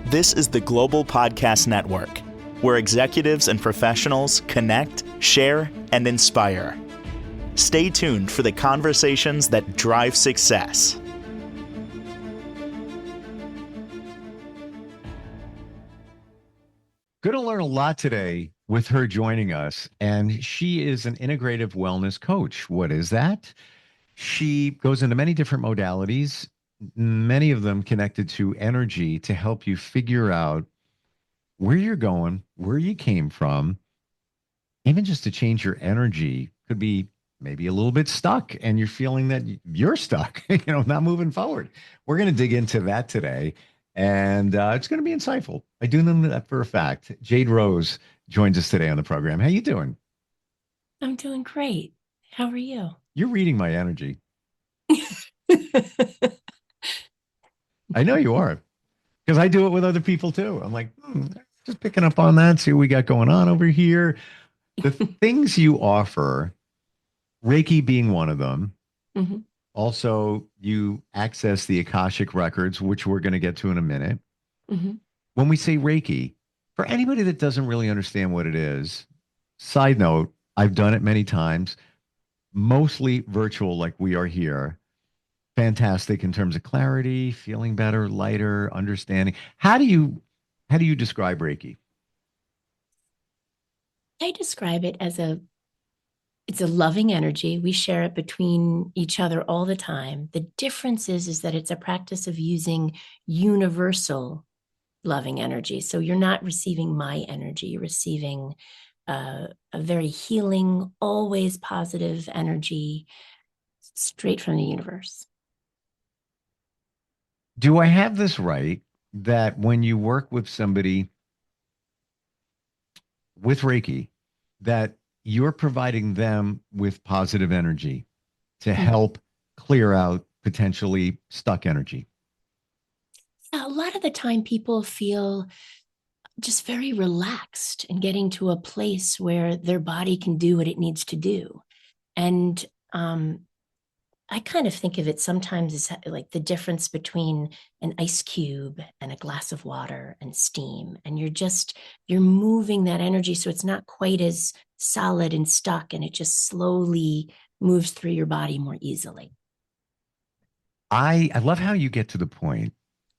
This is the Global Podcast Network, where executives and professionals connect, share, and inspire. Stay tuned for the conversations that drive success. Going to learn a lot today with her joining us, and she is an integrative wellness coach. What is that? She goes into many different modalities, many of them connected to energy to help you figure out where you're going, where you came from, even just to change your energy. Could be maybe a little bit stuck and you're feeling that you're stuck, not moving forward. We're going to dig into that today, and it's going to be insightful. I do know that for a fact. Jade Rose joins us today on the program. How you doing? I'm doing great. How are you? You're reading my energy. I know you are, because I do it with other people too. I'm like, just picking up on that, see what we got going on over here. The things you offer, Reiki being one of them. Mm-hmm. Also, you access the Akashic records, which we're going to get to in a minute. Mm-hmm. When we say Reiki, for anybody that doesn't really understand what it is, side note, I've done it many times, mostly virtual like we are here. Fantastic in terms of clarity, feeling better, lighter, understanding. How do you describe Reiki? I describe it as it's a loving energy. We share it between each other all the time. The difference is that it's a practice of using universal loving energy. So you're not receiving my energy, you're receiving a very healing, always positive energy straight from the universe. Do I have this right that when you work with somebody with Reiki, that you're providing them with positive energy to help clear out potentially stuck energy? A lot of the time people feel just very relaxed and getting to a place where their body can do what it needs to do. And I kind of think of it sometimes as like the difference between an ice cube and a glass of water and steam. And you're moving that energy so it's not quite as solid and stuck, and it just slowly moves through your body more easily. I love how you get to the point.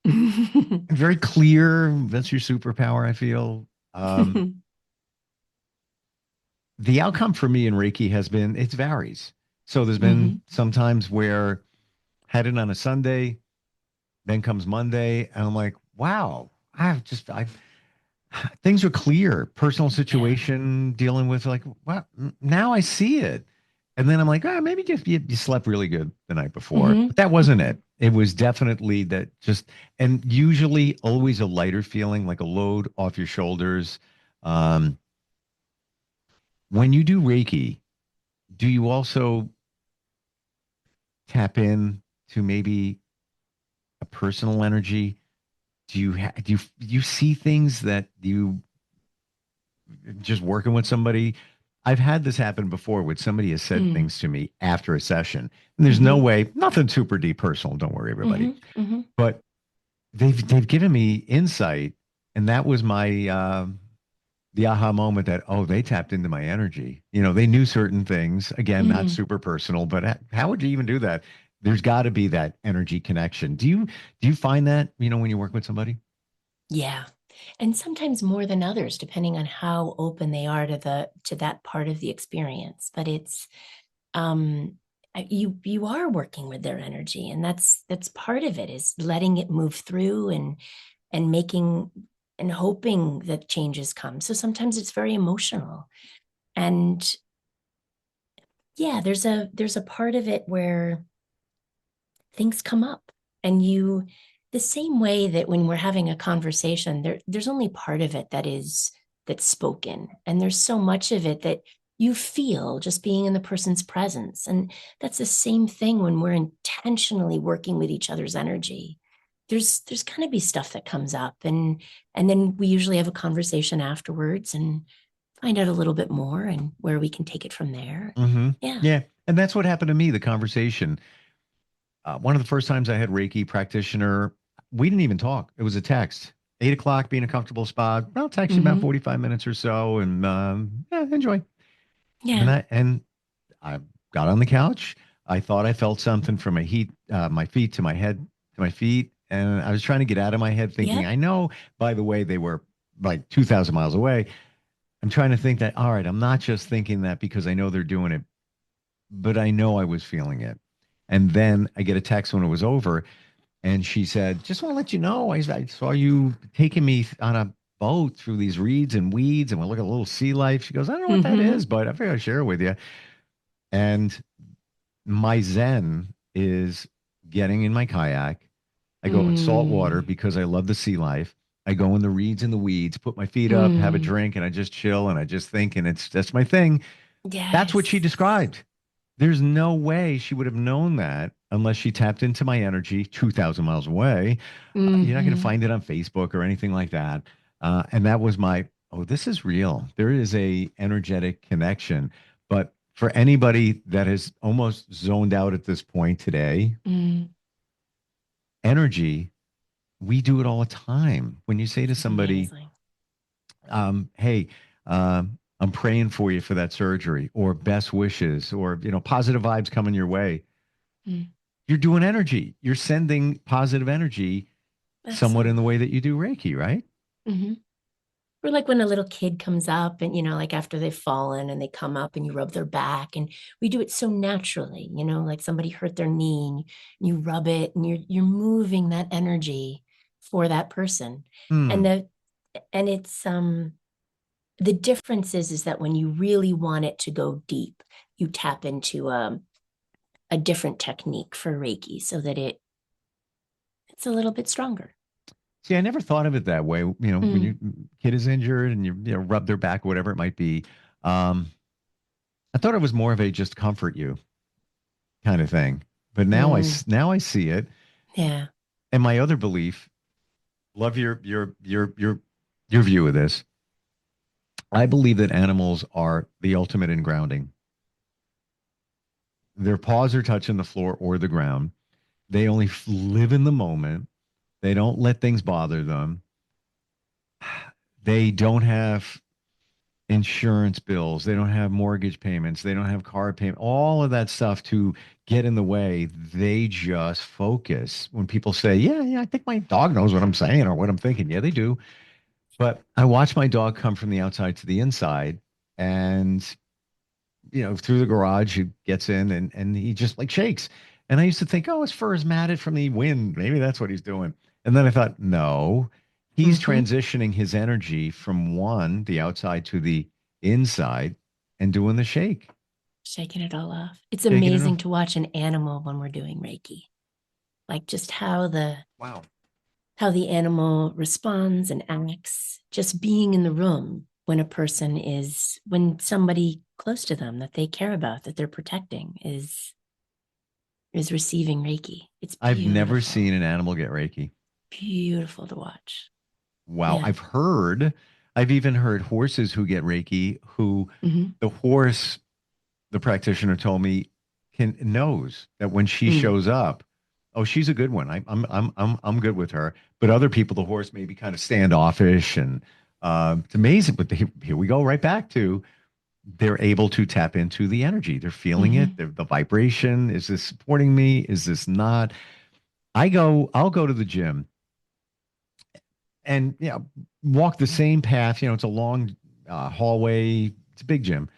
Very clear. That's your superpower, I feel. The outcome for me in Reiki has been, it varies. So there's been some times where had it on a Sunday, then comes Monday, and I'm like, wow, things are clear. Personal situation, dealing with like, wow, now I see it. And then I'm like, maybe just you slept really good the night before. But that wasn't it. It was definitely that and usually always a lighter feeling, like a load off your shoulders. When you do Reiki, do you also tap in to maybe a personal energy? Do you see things that you just working with somebody? I've had this happen before when somebody has said things to me after a session, and there's no way, nothing super deep personal. Don't worry, everybody. But they've given me insight, and that was my the aha moment that, they tapped into my energy. They knew certain things. Again, not super personal, but how would you even do that? There's got to be that energy connection. Do you find that, when you work with somebody? Yeah. And sometimes more than others, depending on how open they are to that part of the experience. But it's you are working with their energy, and that's part of it, is letting it move through and making and hoping that changes come. So sometimes it's very emotional. And yeah, there's a part of it where things come up, and the same way that when we're having a conversation, there's only part of it that's spoken. And there's so much of it that you feel just being in the person's presence. And that's the same thing when we're intentionally working with each other's energy. There's going to be stuff that comes up, and then we usually have a conversation afterwards and find out a little bit more and where we can take it from there. Yeah. And that's what happened to me, the conversation. One of the first times I had Reiki practitioner, we didn't even talk. It was a text. 8 o'clock, be in a comfortable spot. I'll text you about Hmm. 45 minutes or so, and yeah, enjoy. Yeah. And I got on the couch. I thought I felt something from my feet to my head to my feet, and I was trying to get out of my head, thinking, Yep. I know. By the way, they were like 2,000 miles away. I'm trying to think that, all right, I'm not just thinking that because I know they're doing it, but I know I was feeling it. And then I get a text when it was over, and she said, "Just want to let you know, I saw you taking me on a boat through these reeds and weeds, and we look at a little sea life." She goes, "I don't know what that Hmm. is, but I figured I'd share it with you." And my zen is getting in my kayak. I go in salt water Mm. because I love the sea life. I go in the reeds and the weeds, put my feet up, have a Mm. drink, and I just chill and I just think, and that's my thing. That's what she Yes. described. There's no way she would have known that unless she tapped into my energy 2,000 miles away. You're not going to Hmm. find it on Facebook or anything like that. And that was oh, this is real. There is a energetic connection. But for anybody that has almost zoned out at this point today, Mm. energy, we do it all the time. When you say to It's somebody, amazing. hey, I'm praying for you for that surgery, or best wishes, or positive vibes coming your way. Mm. You're doing energy. You're sending positive energy somewhat in the way Absolutely. that you do Reiki, right? Hmm. Or like when a little kid comes up and, like after they've fallen and they come up and you rub their back and we do it so naturally, like somebody hurt their knee and you rub it and you're moving that energy for that person. And Hmm. it's the difference is that when you really want it to go deep, you tap into a different technique for Reiki so that it's a little bit stronger. See, I never thought of it that way. When your Mm. kid is injured and you rub their back, whatever it might be. Um, I thought it was more of a just comfort you kind of thing. But Mm. now I see it. Yeah. And my other belief, love your view of this. I believe that animals are the ultimate in grounding. Their paws are touching the floor or the ground. They only live in the moment. They don't let things bother them. They don't have insurance bills. They don't have mortgage payments. They don't have car payment. All of that stuff to get in the way. They just focus. When people say, "Yeah, yeah, I think my dog knows what I'm saying or what I'm thinking," yeah, they do. But I watch my dog come from the outside to the inside, and through the garage, he gets in and he just like shakes. And I used to think, oh, his fur is matted from the wind. Maybe that's what he's doing. And then I thought, no, he's Hmm. transitioning his energy from the outside to the inside and doing the shake, Shaking it all off. It's shaking it amazing off. to watch an animal when we're doing Reiki. Like just Wow. how the animal responds and acts, just being in the room when somebody close to them that they care about, that they're protecting is receiving Reiki. It's I've never beautiful, seen an animal get Reiki. beautiful to watch. Wow. Yeah. I've even heard horses who get Reiki who Hmm. the horse the practitioner told me knows that when she Mm. shows up, oh, she's a good one. I'm good with her. But other people, the horse may be kind of standoffish, and it's amazing. But here we go right back to they're able to tap into the energy. They're feeling it. Hmm. The vibration. Is this supporting me? Is this not? I'll go to the gym and walk the same path. It's a long hallway. It's a big gym,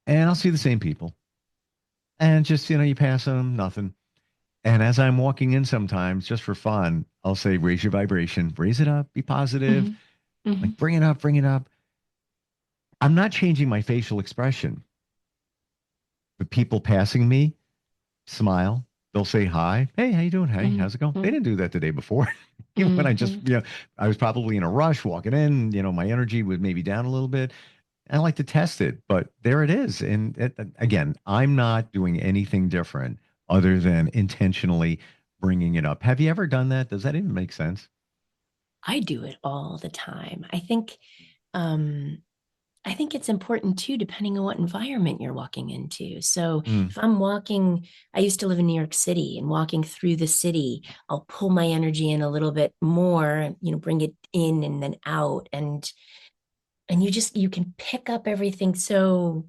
and I'll see the same people. And just you pass them, nothing. And as I'm walking in sometimes, just for fun, I'll say, raise your vibration, raise it up, be positive, Hmm. Hmm. like bring it up, bring it up. I'm not changing my facial expression, but people passing me smile. They'll say hi. Hey, how you doing? Hey, how's it going? They Hmm. didn't do that the day before. Even when Hmm. I was probably in a rush walking in, my energy was maybe down a little bit. I like to test it, but there it is. And again, I'm not doing anything different other than intentionally bringing it up. Have you ever done that? Does that even make sense? I do it all the time. I think um, I think it's important too, depending on what environment you're walking into. So Mm, if I'm walking, I used to live in New York City, and walking through the city, I'll pull my energy in a little bit more, bring it in and then out. And you can pick up everything. So,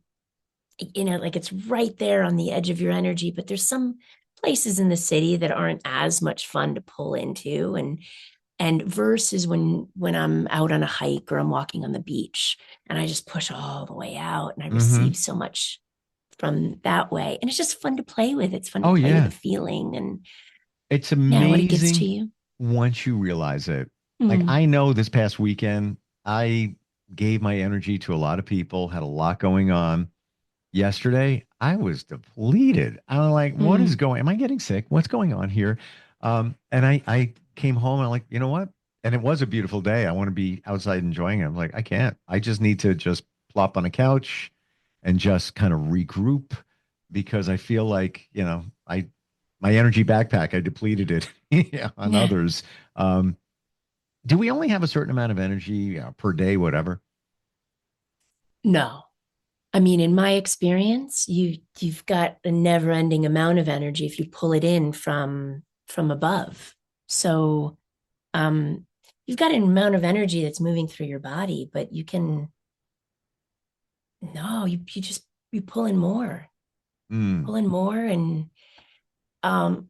like it's right there on the edge of your energy, but there's some places in the city that aren't as much fun to pull into. And versus when I'm out on a hike or I'm walking on the beach and I just push all the way out and I hmm. receive so much from that way. And it's just fun to play with. It's fun to Oh, play with yeah. the feeling and It's yeah, what it gives to amazing you. once you realize it. Like, Mm, I know this past weekend, I gave my energy to a lot of people, had a lot going on. Yesterday, I was depleted. I'm like, what is mm, going? Am I getting sick? What's going on here? And I came home and I'm like, you know what? And it was a beautiful day. I want to be outside enjoying it. I'm like, I can't. I just need to just plop on a couch and just kind of regroup because I feel like, I my energy backpack, I depleted it yeah, on yeah. others. Um, do we only have a certain amount of energy per day, whatever? No. I mean, in my experience, you've got a never-ending amount of energy if you pull it in from above. So um you've got an amount of energy that's moving through your body, but you can no, you just you Mm, pull in more, and um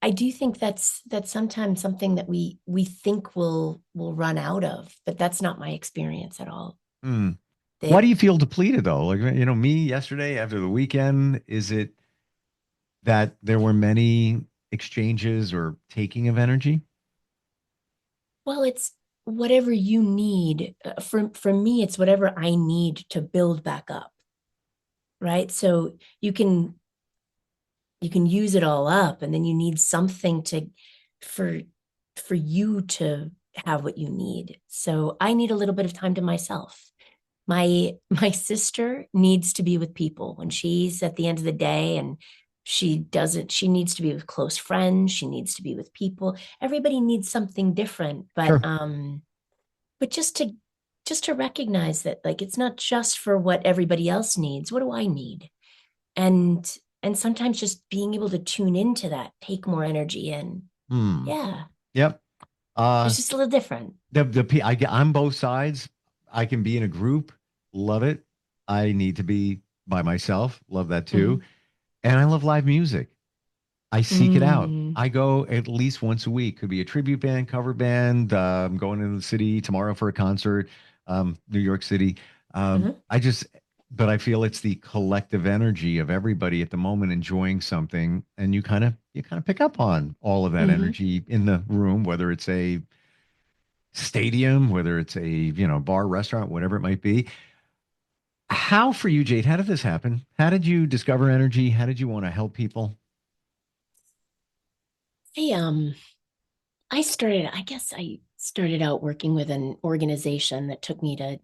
I do think that's sometimes something that we think will run out of, but that's not my experience at all. mm. Why do That you feel depleted though? Like, me yesterday after the weekend, is it that there were many exchanges or taking of energy? well, it's whatever you need. For me, it's whatever I need to build back up, right? So you can you can use it all up, and then you need something to for for you to have what you need. So I need a little bit of time to myself. My sister needs to be with people when she's at the end of the day, and she needs to be with close friends, she needs to be with people. Everybody needs something different, Sure. but just to recognize that, like, it's not just for what everybody else needs. What do I need? And sometimes just being able to tune into that, take more energy in. Hmm. Yeah, Yep. Uh, it's just a little different. I'm both sides. I can be in a group, love it. I need to be by myself, love that too. Mm, And I love live music. I seek it out. mm, I go at least once a week. Could be a tribute band, cover band. I'm going into the city tomorrow for a concert, New York City. mhm, I just, but I feel it's the collective energy of everybody at the moment enjoying something, and you kind of pick up on all of that mhm. energy in the room, whether it's a stadium, whether it's a bar, restaurant, whatever it might be. How for you, Jade? How did this happen? How did you discover energy? How did you want to help people? Hey, I guess I started out working with an organization that took me to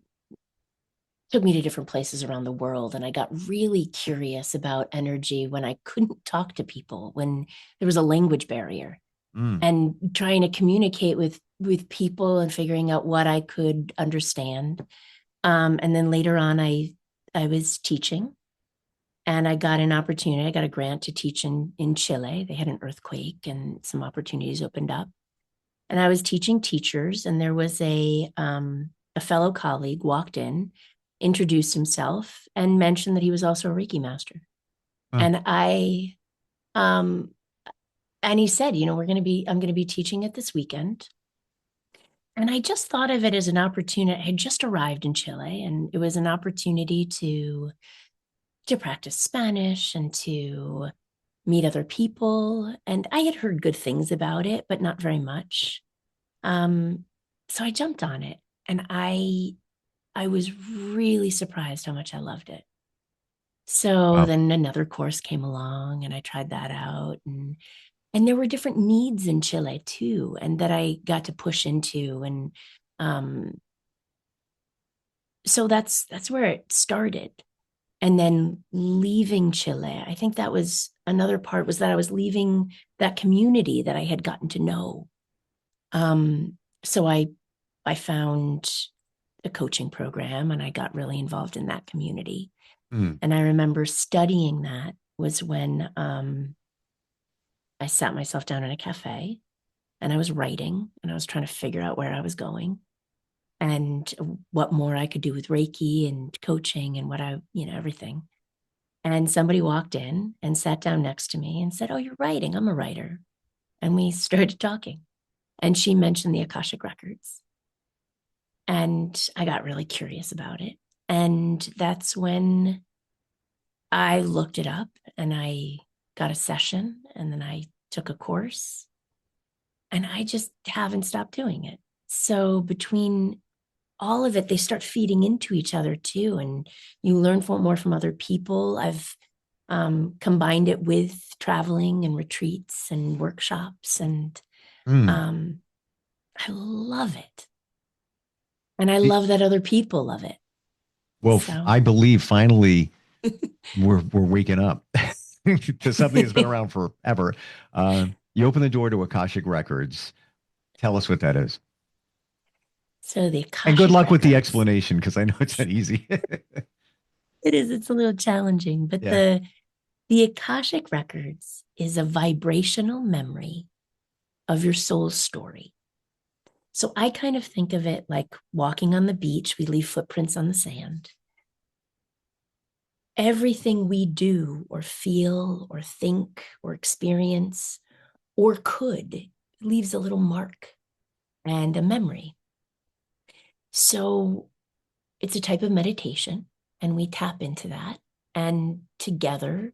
different places around the world, and I got really curious about energy when I couldn't talk to people, when there was a language barrier, Mm, and trying to communicate with people and figuring out what I could understand. And then later on, I was teaching, and I got an opportunity. I got a grant to teach in Chile. They had an earthquake, and some opportunities opened up. And I was teaching teachers, and there was a fellow colleague walked in, introduced himself, and mentioned that he was also a Reiki master. oh, And I um and he said, I'm going to be teaching it this weekend. And I just thought of it as an opportunity. I had just arrived in Chile, and it was an opportunity to practice Spanish and to meet other people. And I had heard good things about it, but not very much. Um, so I jumped on it, and I was really surprised how much I loved it. So wow. then another course came along, and I tried that out, and there were different needs in Chile too, and that I got to push into. And um so that's where it started. And then leaving Chile, I think that was another part, was that I was leaving that community that I had gotten to know. So I found a coaching program, and I got really involved in that community. Mm. And I remember studying that was when I sat myself down in a cafe and I was writing and I was trying to figure out where I was going and what more I could do with Reiki and coaching and everything. And somebody walked in and sat down next to me and said, "Oh, you're writing. I'm a writer." And we started talking. And she mentioned the Akashic Records. And I got really curious about it. And that's when I looked it up and I got a session and then I took a course and I just haven't stopped doing it. So between all of it, they start feeding into each other too. And you learn more from other people. I've combined it with traveling and retreats and workshops. And Mm. I love it. And I It- love that other people love it. well, So I believe finally we're waking up to something that's been around forever. You open the door to Akashic Records. Tell us what that is. so the And good Akashic luck with the Records, explanation because I know it's not easy. it's a little challenging, but Yeah. the Akashic Records is a vibrational memory of your soul's story. So I kind of think of it like walking on the beach, we leave footprints on the sand. Everything we do or feel or think or experience or could leaves a little mark and a memory. So it's a type of meditation, and we tap into that. And together,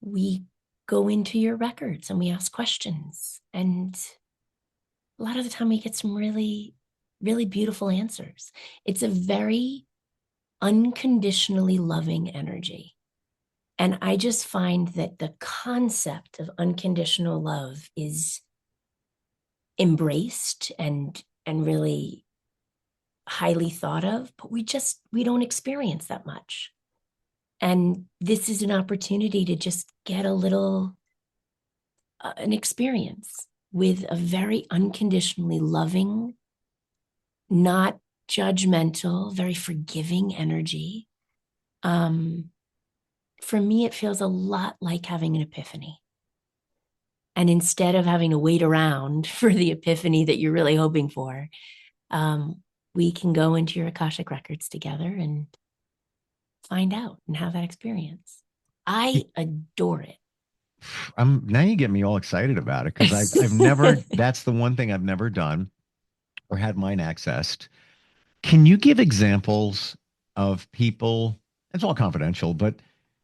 we go into your records and we ask questions. And a lot of the time, we get some really, really beautiful answers. It's a very unconditionally loving energy. And I just find that the concept of unconditional love is embraced and really highly thought of, but we don't experience that much. And this is an opportunity to just get a little an experience with a very unconditionally loving, not judgmental, very forgiving energy. For me, it feels a lot like having an epiphany. And instead of having to wait around for the epiphany that you're really hoping for, we can go into your Akashic Records together and find out and have that experience. I adore it. I'm now you get me all excited about it because I've never that's the one thing I've never done or had mine accessed. Can you give examples of people? It's all confidential, but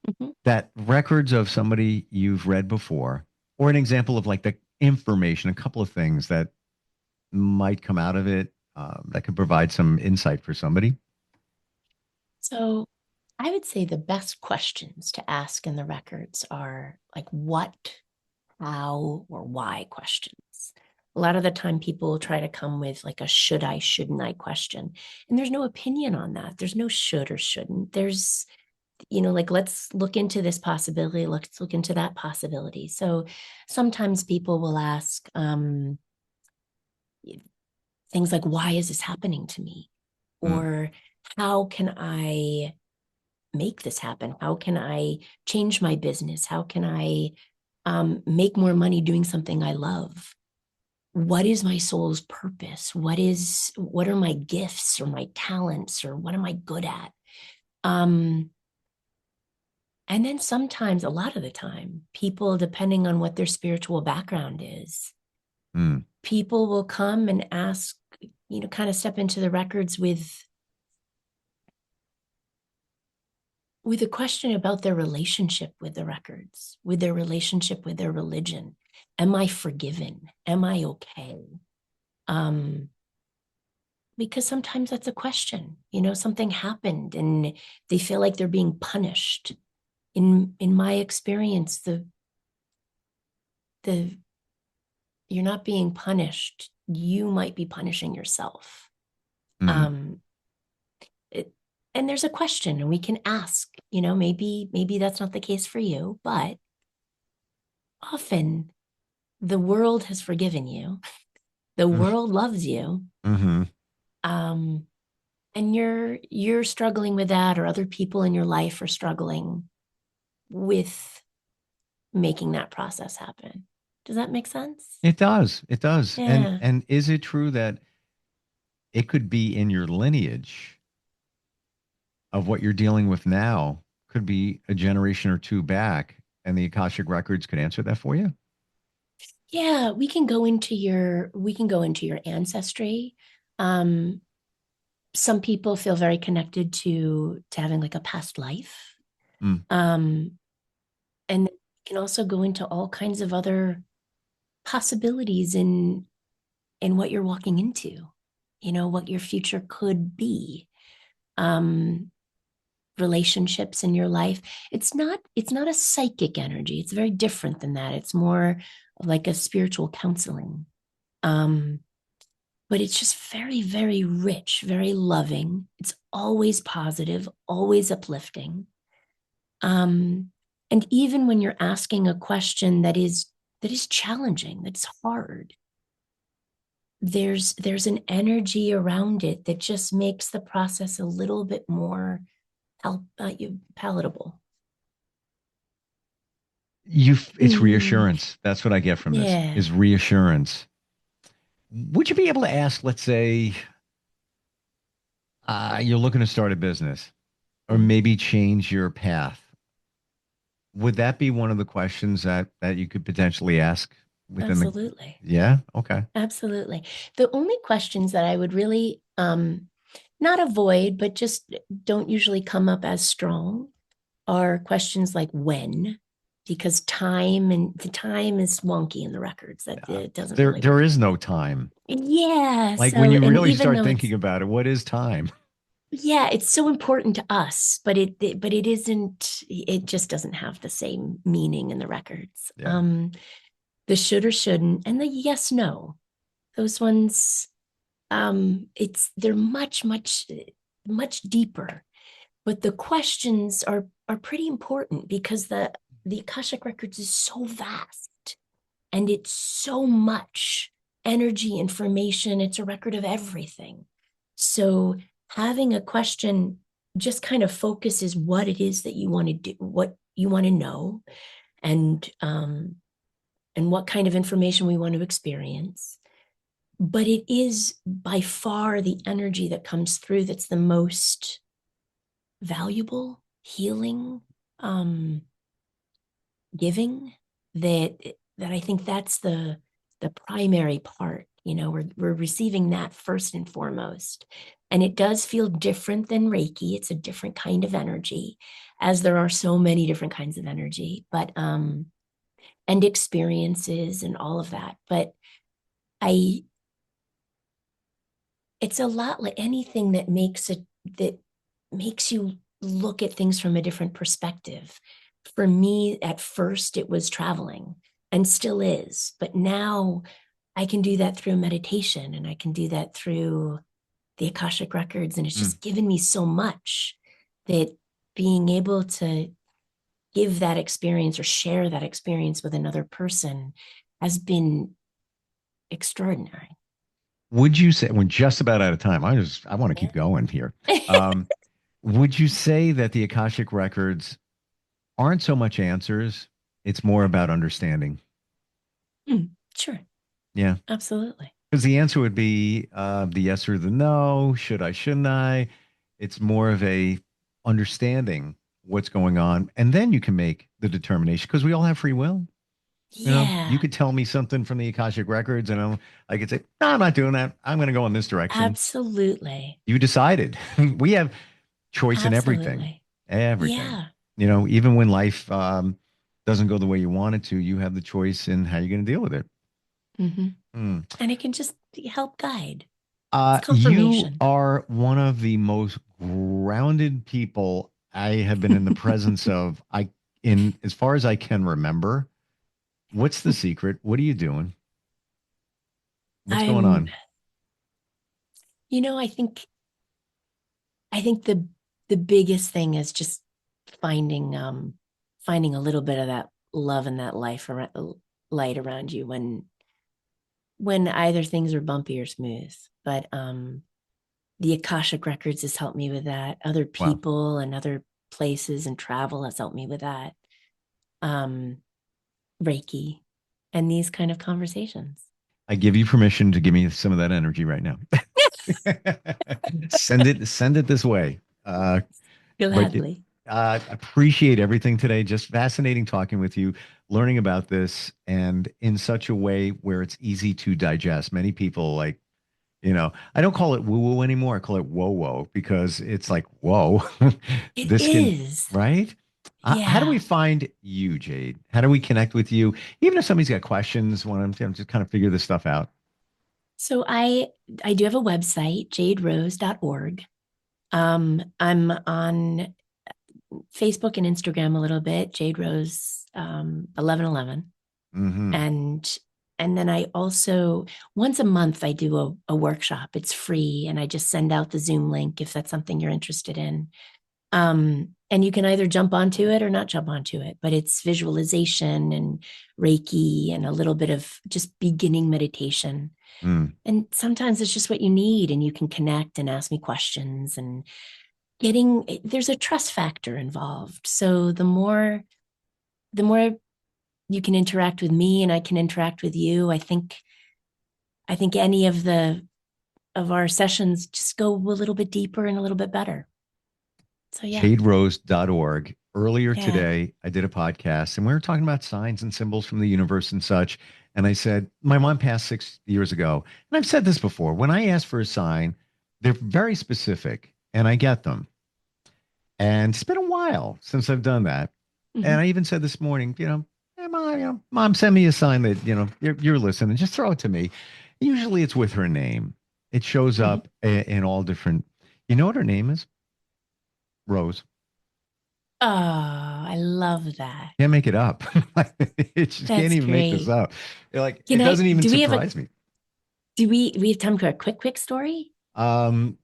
Mhm. that records of somebody you've read before, or an example of like the information, a couple of things that might come out of it that could provide some insight for somebody. So I would say the best questions to ask in the records are like what, how, or why questions. A lot of the time, people try to come with like a should I, shouldn't I question. And there's no opinion on that. There's no should or shouldn't. There's, like, let's look into this possibility. Let's look into that possibility. So sometimes people will ask things like, why is this happening to me? Mm, Or how can I make this happen? How can I change my business? How can I make more money doing something I love? What is my soul's purpose? What are my gifts or my talents or what am I good at? Um, and then sometimes, a lot of the time, people, depending on what their spiritual background is, mm, people will come and ask, kind of step into the records with a question about their relationship with the records, with their relationship with their religion. Am I forgiven? Am I okay? Um, because sometimes that's a question. Something happened and they feel like they're being punished. In my experience, the you're not being punished. You might be punishing yourself. mm. Um, it, and there's a question, and we can ask. Maybe that's not the case for you, but often the world has forgiven you. The Mm, world loves you. mhm. Um, and you're struggling with that, or other people in your life are struggling with making that process happen. Does that make sense? It does. It does. Yeah, And is it true that it could be in your lineage of what you're dealing with now, could be a generation or two back, and the Akashic records could answer that for you? yeah, we can go into your ancestry. um some people feel very connected to having like a past life. Mm. um and you can also go into all kinds of other possibilities in what you're walking into, what your future could be. um Relationships in your life, it's not a psychic energy, it's very different than that. It's more like a spiritual counseling. um but it's just very, very rich, very loving. It's always positive, always uplifting. um and even when you're asking a question that is challenging, that's hard, there's an energy around it that just makes the process a little bit more palatable. It's Mm, reassurance. That's what I get from this, yeah, is reassurance. Would you be able to ask, let's say, you're looking to start a business or mm, maybe change your path? Would that be one of the questions that you could potentially ask within the? absolutely. Yeah. Okay. Absolutely. The only questions that I would really not avoid, but just don't usually come up as strong are questions like when, because the time is wonky in the records, that it doesn't There really there work. is no time. Yeah. Like when So, you and really even start though thinking about it, what is time? yeah, it's so important to us, but it isn't, it just doesn't have the same meaning in the records. Yeah. The should or shouldn't, and the yes, no, those ones, they're much deeper, but the questions are pretty important because the Akashic records is so vast, and it's so much energy, information. It's a record of everything. So having a question just kind of focuses what it is that you want to do, what you want to know, and what kind of information we want to experience. But it is by far the energy that comes through that's the most valuable, healing, um, giving. That I think that's the primary part. We're receiving that first and foremost, and it does feel different than Reiki. It's a different kind of energy, as there are so many different kinds of energy, but and experiences and all of that. But I it's a lot like anything that makes you look at things from a different perspective. For me, at first, it was traveling, and still is, but now I can do that through meditation, and I can do that through the Akashic records, and it's Mm. just given me so much that being able to give that experience or share that experience with another person has been extraordinary. Would you say we're just about out of time? I want to keep going here. Um, would you say that the Akashic records aren't so much answers, it's more about understanding? Sure, Yeah. absolutely. Because the answer would be the yes or the no. Should I? Shouldn't I? It's more of a understanding what's going on, and then you can make the determination. Because we all have free will. You Yeah, could tell me something from the Akashic records, and I could say, "No, I'm not doing that. I'm going to go in this direction." absolutely. You decided. We have choice in everything. Absolutely. Everything. Yeah. Even when life doesn't go the way you want it to, you have the choice in how you're going to deal with it. Hmm. Hmm. And it can just help guide. It's You confirmation. are one of the most grounded people I have been in the presence of. In as far as I can remember. What's the secret? What are you doing? What's going I'm, on? I think the biggest thing is just finding finding a little bit of that love and that light around you when either things are bumpy or smooth. But The Akashic Records has helped me with that. Other Wow. people and other places and travel has helped me with that. Reiki and these kind of conversations. I give you permission to give me some of that energy right now. Send it this way. But Gladly. appreciate everything today. Just fascinating talking with you, learning about this, and in such a way where it's easy to digest. Many people like, I don't call it woo woo anymore. I call it whoa whoa because it's like, whoa, It this can, is. right? How do we Yeah. find you, Jade? How do we connect with you? Even if somebody's got questions, want to just kind of figure this stuff out. So I do have a website, jaderose.org. I'm on Facebook and Instagram a little bit, Jade Rose 1111. Hmm. And then I also once a month I do a workshop. It's free and I just send out the Zoom link if that's something you're interested in. And you can either jump onto it or not jump onto it, but it's visualization and Reiki and a little bit of just beginning meditation. Mm. And sometimes it's just what you need, and you can connect and ask me questions and there's a trust factor involved. So the more you can interact with me and I can interact with you, I think any of our sessions just go a little bit deeper and a little bit better. So yeah. JadeRose.org. Earlier Yeah. today, I did a podcast and we were talking about signs and symbols from the universe and such. And I said, my mom passed 6 years ago. And I've said this before. When I ask for a sign, they're very specific and I get them. And it's been a while since I've done that. And I Mhm. even said this morning, hey, mom, mom, send me a sign that, you're listening. Just throw it to me. Usually it's with her name. It shows Mhm. up in all different, you know what her name is? Rose. Oh, I love that. Can't make it up. It just can't That's even make this great. up. Like Can it I, doesn't even do we have a, surprise me. do we have time for a quick story? Um,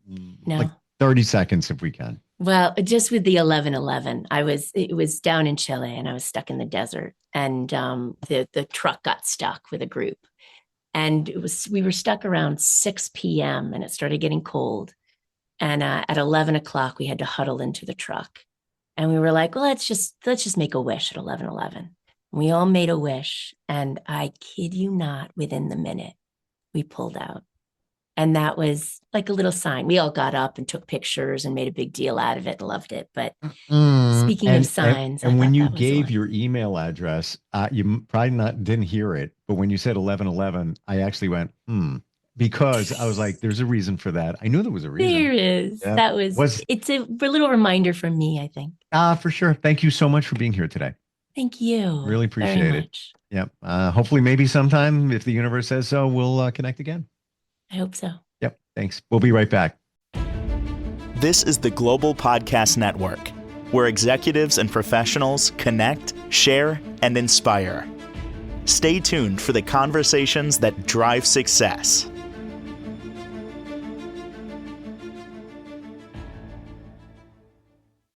like No. 30 seconds if we can. Well, just with the 1111, it was down in Chile and I was stuck in the desert and the truck got stuck with a group. And we were stuck around 6 p.m. and it started getting cold. And at 11 o'clock, we had to huddle into the truck. And we were like, well, let's just make a wish at 11:11. We all made a wish. And I kid you not, within the minute, we pulled out. And that was like a little sign. We all got up and took pictures and made a big deal out of it and loved it. But Mm, speaking of and, and signs, I and when thought you that was the gave one. your email address, probably not didn't hear it, but when you said 1111, I actually went, because I was like, there's a reason for that. I knew there was a reason. There is. Yeah. Was It's a little reminder from me, I think. for sure. Thank you so much for being here today. Thank you Really very appreciate it. much. Yep. Hopefully maybe sometime if the universe says so, we'll connect again. I hope so. Yep. Thanks. We'll be right back. This is the Global Podcast Network, where executives and professionals connect, share, and inspire. Stay tuned for the conversations that drive success.